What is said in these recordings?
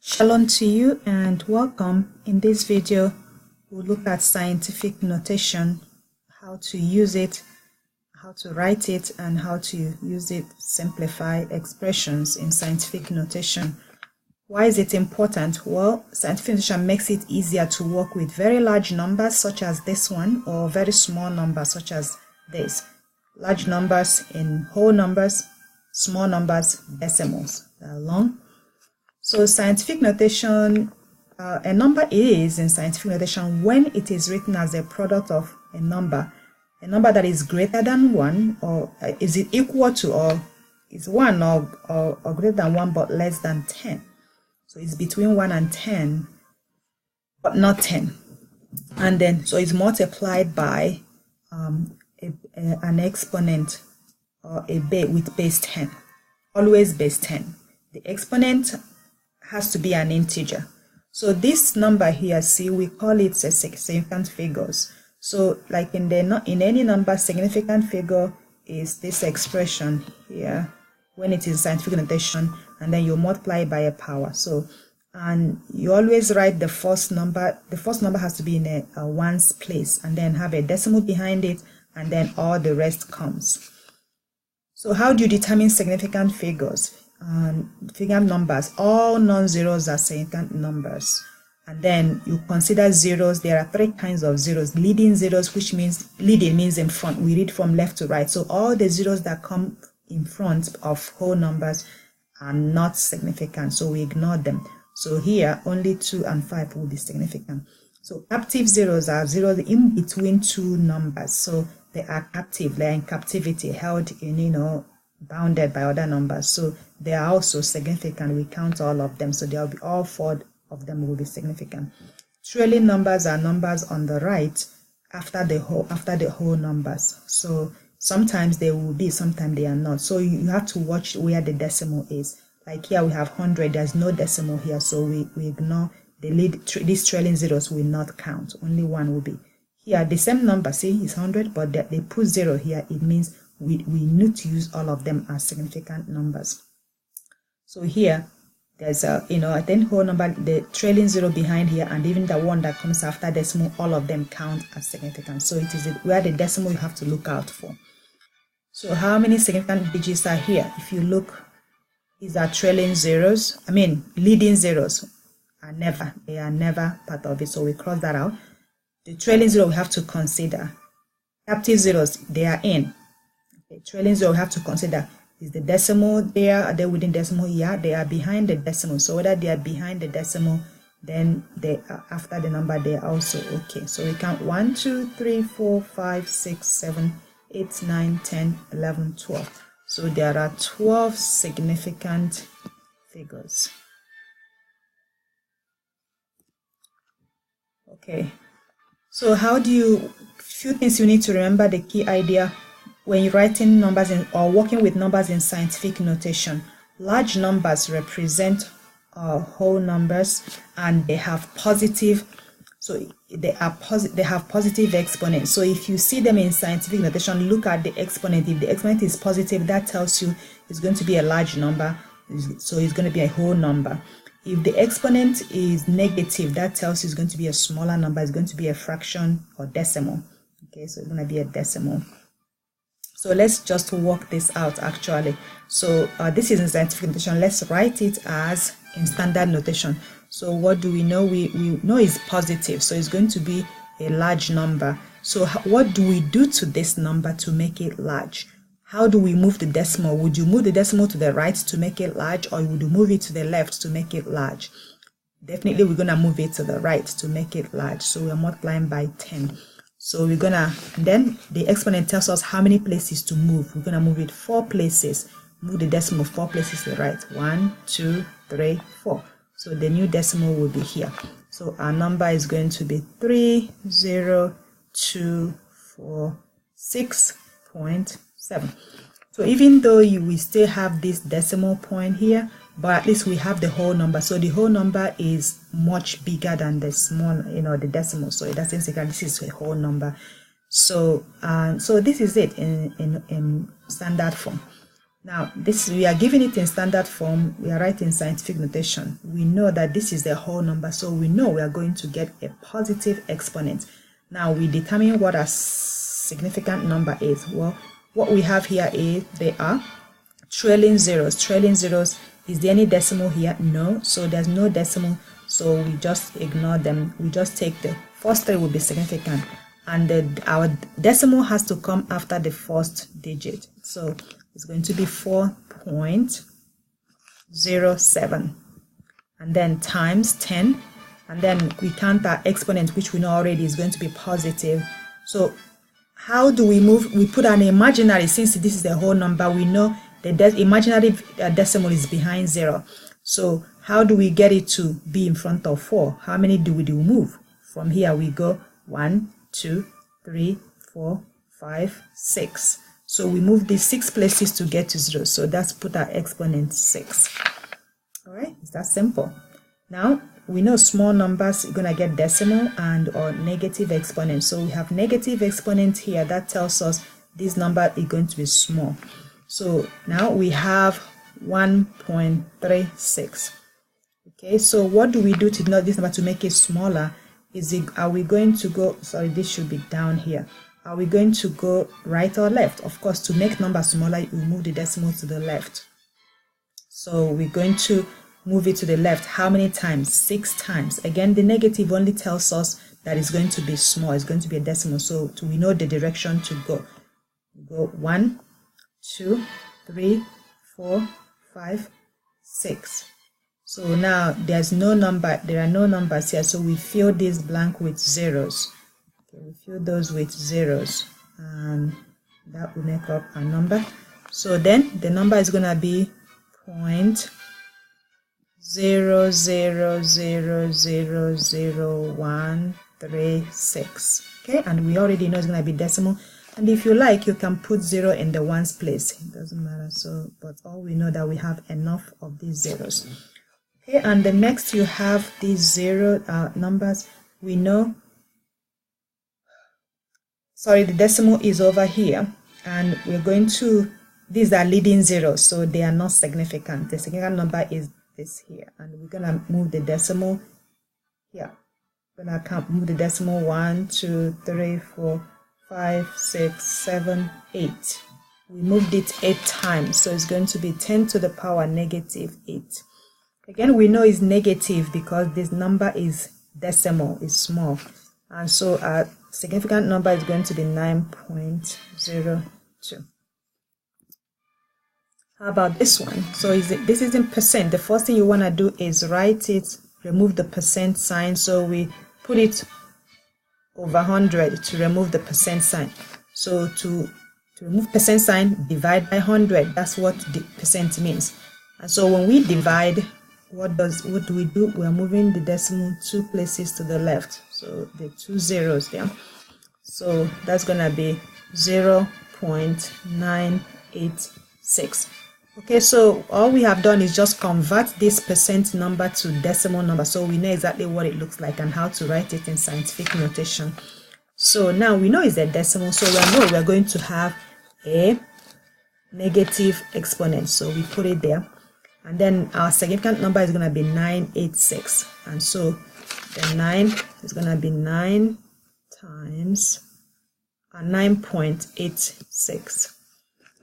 Shalom to you and welcome. In this video, we'll look at scientific notation, how to use it, how to write it, and how to use it to simplify expressions in scientific notation. Why is it important? Well, scientific notation makes it easier to work with very large numbers such as this one, or very small numbers such as this. Large numbers in whole numbers, small numbers, decimals. They're long. So scientific notation, a number is in scientific notation when it is written as a product of a number that is greater than 1, or is it equal to, or is 1 or greater than 1 but less than 10. So it's between 1 and 10 but not 10. And then so it's multiplied by an exponent or a base with base 10, always base 10. The exponent has to be an integer. So this number here, see, we call it a significant figures. So like in any number, significant figure is this expression here when it is scientific notation, and then you multiply it by a power. So, and you always write the first number. The first number has to be in a ones place, and then have a decimal behind it, and then all the rest comes. So how do you determine significant figures? Figure numbers, all non-zeros are significant numbers, and then you consider zeros. There are 3 kinds of zeros. Leading zeros, which means leading means in front. We read from left to right. So all the zeros that come in front of whole numbers are not significant, so we ignore them. So here only 2 and 5 will be significant. So captive zeros are zeros in between 2 numbers, so they are captive. They are in captivity, held in, bounded by other numbers, so they are also significant. We count all of them, so there will be all 4 of them will be significant. Trailing numbers are numbers on the right after the whole numbers. So sometimes they will be, sometimes they are not. So you have to watch where the decimal is. Like here we have 100. There's no decimal here, so we ignore the lead. These trailing zeros will not count. Only 1 will be here. The same number, see, is 100, but they put 0 here. It means we need to use all of them as significant numbers. So here there's a then whole number, the trailing 0 behind here, and even the one that comes after decimal, all of them count as significant. So it is where the decimal you have to look out for. So how many significant digits are here? If you look, these are trailing zeros. Leading zeros are never part of it, so we cross that out. The trailing 0 we have to consider. Captive zeros, they are in. Trailing 0 we have to consider, is the decimal there? Are they within decimal? Yeah, they are behind the decimal. So whether they are behind the decimal, then they are after the number, they are also okay. So we count 1, 2, 3, 4, 5, 6, 7, 8, 9, 10, 11, 12. So there are 12 significant figures. Okay, so few things you need to remember. The key idea when you're writing numbers or working with numbers in scientific notation: large numbers represent whole numbers, and they have positive. So they have positive exponents. So if you see them in scientific notation, look at the exponent. If the exponent is positive, that tells you it's going to be a large number. So it's going to be a whole number. If the exponent is negative, that tells you it's going to be a smaller number. It's going to be a fraction or decimal. Okay, so it's going to be a decimal. So let's just work this out actually. So this is in scientific notation. Let's write it as in standard notation. So what do we know? We know it's positive, so it's going to be a large number. So what do we do to this number to make it large? How do we move the decimal? Would you move the decimal to the right to make it large, or would you move it to the left to make it large? Definitely we're going to move it to the right to make it large. So we're multiplying by 10. So we're gonna, then the exponent tells us how many places to move. We're gonna move it 4 places. Move the decimal 4 places to the right. 1, 2, 3, 4. So the new decimal will be here. So our number is going to be 30,246.7. So even though we still have this decimal point here, but at least we have the whole number. So the whole number is much bigger than the small, the decimal. So it doesn't say that this is a whole number. So so this is it in standard form. Now, we are giving it in standard form. We are writing scientific notation. We know that this is the whole number, so we know we are going to get a positive exponent. Now, we determine what a significant number is. Well, what we have here is they are trailing zeros. Trailing zeros, is there any decimal here? No, so there's no decimal, so we just ignore them. We just take the first three will be significant, and our decimal has to come after the first digit. So it's going to be 4.07, and then times 10, and then we count our exponent, which we know already is going to be positive. So how do we move? We put an imaginary, since this is the whole number, we know the imaginary decimal is behind 0. So how do we get it to be in front of 4? How many do we move? From here we go 1, 2, 3, 4, 5, 6. So we move these 6 places to get to 0. So that's put our exponent 6. All right, it's that simple. Now we know small numbers are gonna get decimal and or negative exponent. So we have negative exponent here. That tells us this number is going to be small. So now we have 1.36. Okay, so what do we do to know this number to make it smaller? Are we going to go, sorry, this should be down here. Are we going to go right or left? Of course, to make numbers smaller, you move the decimal to the left. So we're going to move it to the left. How many times? 6 times. Again, the negative only tells us that it's going to be small. It's going to be a decimal. So we know the direction to go. Go 1, 2, 3, 4, 5, 6. So now there's no number, there are no numbers here, so we fill this blank with zeros. Okay, we fill those with zeros, and that will make up a number. So then the number is going to be 0.00000136. Okay, and we already know it's going to be decimal. And if you like, you can put 0 in the ones place. It doesn't matter. So, but all we know that we have enough of these zeros. Okay, and the next you have these 0 numbers. We know, sorry, the decimal is over here, and we're going to, these are leading zeros, so they are not significant. The significant number is this here, and we're gonna move the decimal here. We're gonna move the decimal 1, 2, 3, 4, 5, 6, 7, 8. We moved it 8 times, so it's going to be 10 to the power negative 8. Again, we know it's negative because this number is decimal, is small, and so our significant number is going to be 9.02. How about this one? So this is in percent. The first thing you want to do is write it, remove the percent sign. So we put it over 100 to remove the percent sign. So to remove percent sign, divide by 100. That's what the percent means. And so when we divide, what do we do? We are moving the decimal 2 places to the left. So the 2 zeros there. So that's gonna be 0.986. Okay, so all we have done is just convert this percent number to decimal number, so we know exactly what it looks like and how to write it in scientific notation. So now we know it's a decimal, so we know we're going to have a negative exponent, so we put it there, and then our significant number is going to be 986, and so the 9 is going to be 9 times 9.86.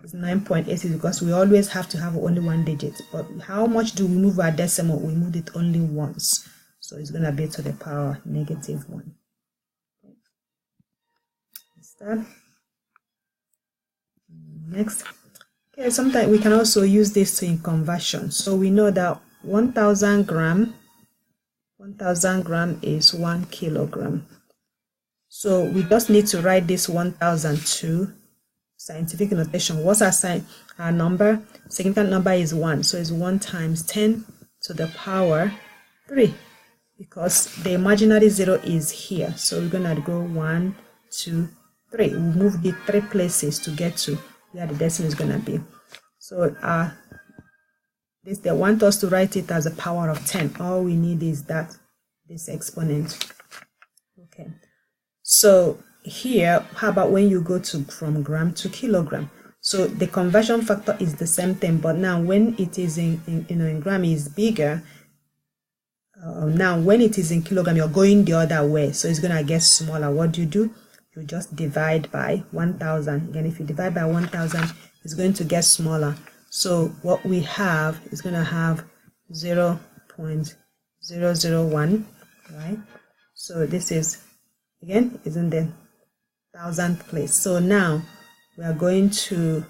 It's 9.86 because we always have to have only one digit. But how much do we move our decimal? We moved it only once, so it's going to be to the power negative 1. That's that. Next. Okay, sometimes we can also use this in conversion. So we know that 1,000 gram is 1 kilogram. So we just need to write this 1,000 to scientific notation. What's our sign? Our number, significant number is 1, so it's 1 times 10 to the power 3, because the imaginary 0 is here. So we're gonna go 1, 2, 3. We move the 3 places to get to where the decimal is gonna be. So they want us to write it as a power of 10. All we need is this exponent. Okay. So here, how about when you go from gram to kilogram? So the conversion factor is the same thing, but now when it is in gram is bigger. Now when it is in kilogram, you're going the other way, so it's gonna get smaller. What do? You just divide by 1000. Again, if you divide by 1000, it's going to get smaller. So what we have is gonna have 0.001, right? So this is, again, is in the thousandth place. So now we are going to,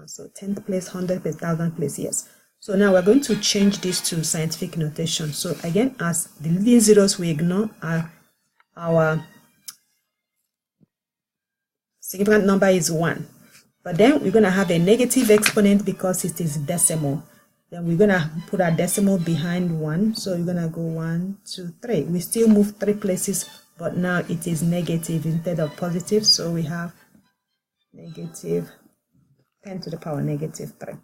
so 10th place, 100th place, 1000th place, yes. So now we're going to change this to scientific notation. So again, as the leading zeros we ignore, our significant number is 1. But then we're going to have a negative exponent because it is decimal. Then we're going to put a decimal behind 1. So we're going to go 1, 2, 3. We still move 3 places, but now it is negative instead of positive. So we have negative 10 to the power negative 3.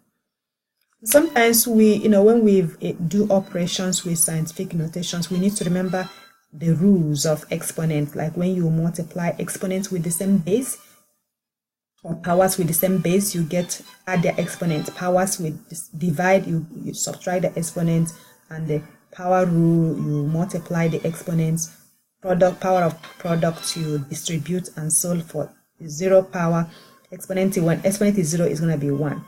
Sometimes we, when we do operations with scientific notations, we need to remember the rules of exponents. Like when you multiply exponents with the same base, or powers with the same base, you add the exponent. Powers with divide, you subtract the exponent, and the power rule, you multiply the exponents. Power of product, you distribute and solve for. 0 power exponent. When exponent is 0, it's going to be 1.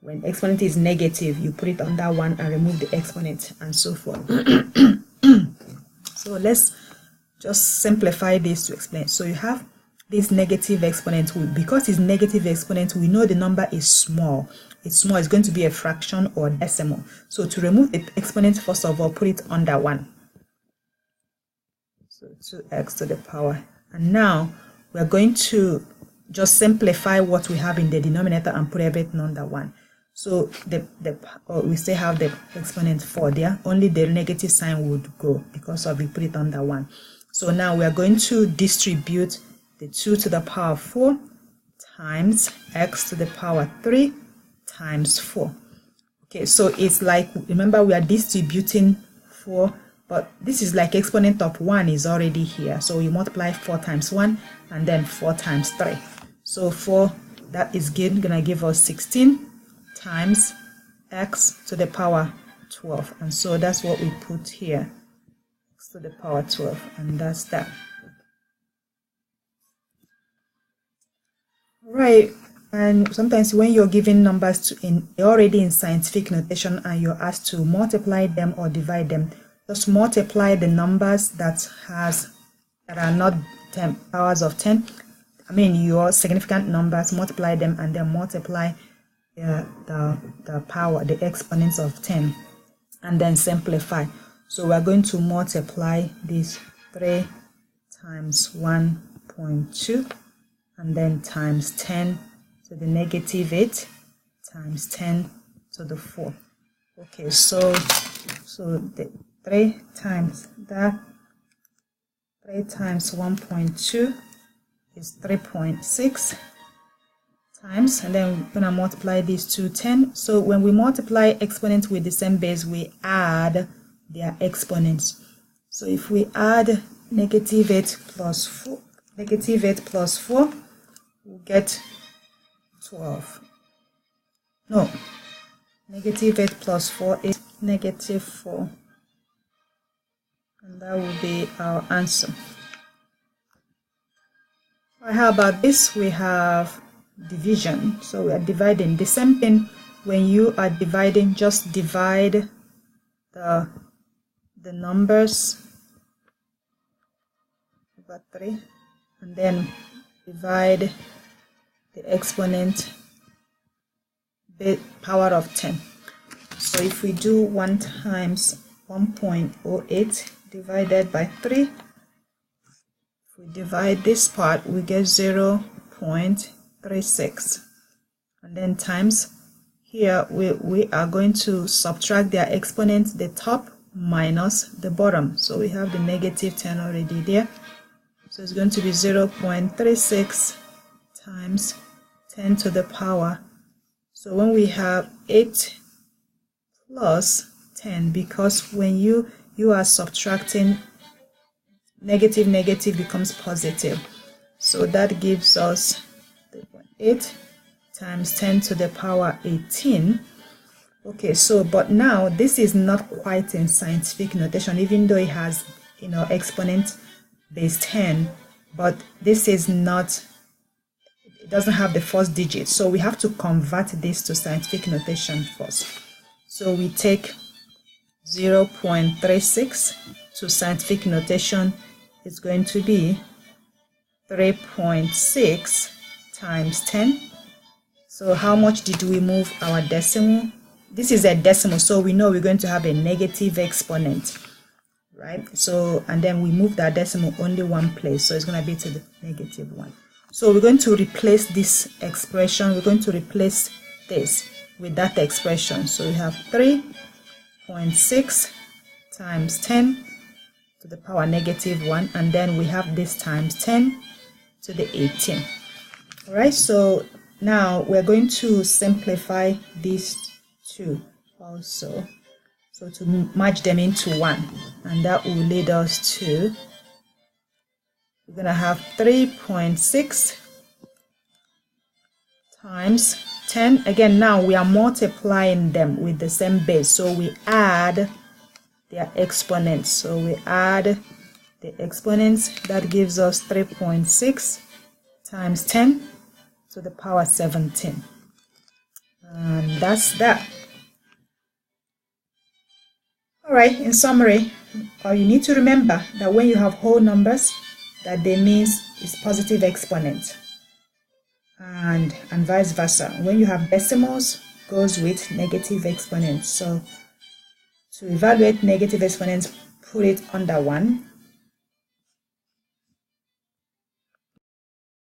When exponent is negative, you put it under 1 and remove the exponent, and so forth. So let's just simplify this to explain. So you have this negative exponent. Because it's negative exponent, we know the number is small. It's small. It's going to be a fraction or decimal. So to remove the exponent, first of all, put it under 1. So 2x to the power. And now we're going to just simplify what we have in the denominator and put everything under 1. So we still have the exponent 4 there. Only the negative sign would go because we put it under 1. So now we are going to distribute the 2 to the power 4 times x to the power 3 times 4. Okay, so it's like, remember, we are distributing 4, but this is like exponent of 1 is already here. So we multiply 4 times 1 and then 4 times 3. So 4, that is gonna give us 16 times x to the power 12. And so that's what we put here, x to the power 12, and that's that. Right, and sometimes when you're given numbers already in scientific notation and you're asked to multiply them or divide them, just multiply the numbers that are not 10 powers of 10. I mean your significant numbers, multiply them and then multiply the power, the exponents of 10, and then simplify. So we're going to multiply this 3 times 1.2 and then times 10 to the negative 8 times 10 to the 4. Okay, so the 3 times 1.2 is 3.6 times, and then we're gonna multiply this to 10. So when we multiply exponents with the same base, we add their exponents. So if we add negative 8 plus 4, we'll get 12. No, negative 8 plus 4 is negative 4, and that will be our answer. All right, how about this? We have division. So we are dividing. The same thing when you are dividing, just divide the numbers over 3 and then divide the exponent the power of 10. So if we do 1 times 1.08 divided by 3, if we divide this part, we get 0.36, and then times here we are going to subtract their exponents, the top minus the bottom. So we have the negative 10 already there. So it's going to be 0.36 times 10 to the power. So when we have 8 plus 10, because when you are subtracting, negative becomes positive. So that gives us 8 times 10 to the power 18. Okay, so but now this is not quite in scientific notation, even though it has, you know, exponent base 10, but this is not, it doesn't have the first digit, so we have to convert this to scientific notation first. So we take 0.36 to scientific notation is going to be 3.6 times 10. So how much did we move our decimal? This is a decimal, so we know we're going to have a negative exponent, right? So, and then we move that decimal only one place, so it's going to be to the -1. So we're going to replace this expression, we're going to replace this with that expression. So we have 3.6 times 10 to the power -1, and then we have this times 10 to the 18. All right, so now we're going to simplify these two also, so to merge them into one, and that will lead us to, we're going to have 3.6 times 10. Again, now we are multiplying them with the same base, so we add their exponents. So we add the exponents, that gives us 3.6 times 10 to the power 17. And that's that. Alright, in summary, you need to remember that when you have whole numbers, that they means is positive exponent, and vice versa. When you have decimals, goes with negative exponents. So to evaluate negative exponents, put it under 1.